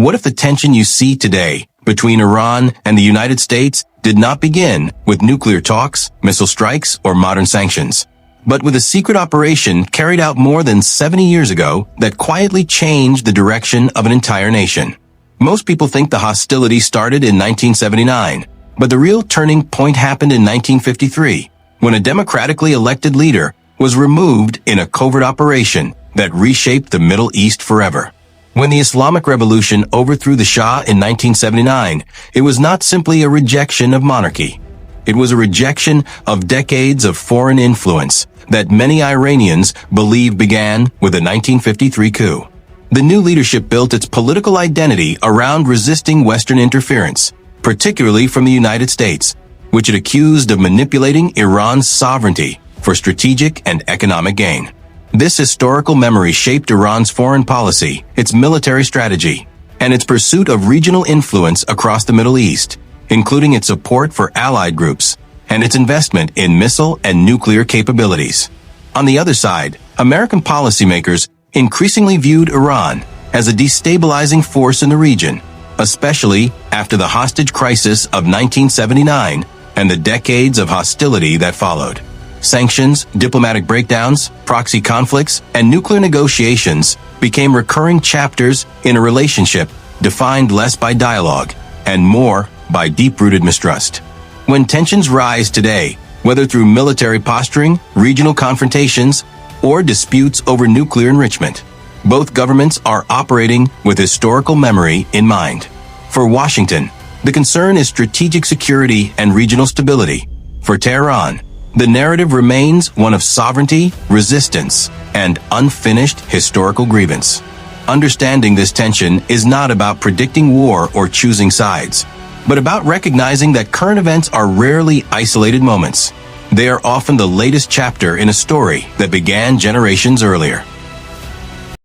What if the tension you see today between Iran and the United States did not begin with nuclear talks, missile strikes, or modern sanctions, but with a secret operation carried out more than 70 years ago that quietly changed the direction of an entire nation? Most people think the hostility started in 1979, but the real turning point happened in 1953, when a democratically elected leader was removed in a covert operation that reshaped the Middle East forever. When the Islamic Revolution overthrew the Shah in 1979, it was not simply a rejection of monarchy. It was a rejection of decades of foreign influence that many Iranians believe began with the 1953 coup. The new leadership built its political identity around resisting Western interference, particularly from the United States, which it accused of manipulating Iran's sovereignty for strategic and economic gain. This historical memory shaped Iran's foreign policy, its military strategy, and its pursuit of regional influence across the Middle East, including its support for allied groups and its investment in missile and nuclear capabilities. On the other side, American policymakers increasingly viewed Iran as a destabilizing force in the region, especially after the hostage crisis of 1979 and the decades of hostility that followed. Sanctions, diplomatic breakdowns, proxy conflicts, and nuclear negotiations became recurring chapters in a relationship defined less by dialogue and more by deep-rooted mistrust. When tensions rise today, whether through military posturing, regional confrontations, or disputes over nuclear enrichment, both governments are operating with historical memory in mind. For Washington, the concern is strategic security and regional stability. For Tehran, the narrative remains one of sovereignty, resistance, and unfinished historical grievance. Understanding this tension is not about predicting war or choosing sides, but about recognizing that current events are rarely isolated moments. They are often the latest chapter in a story that began generations earlier.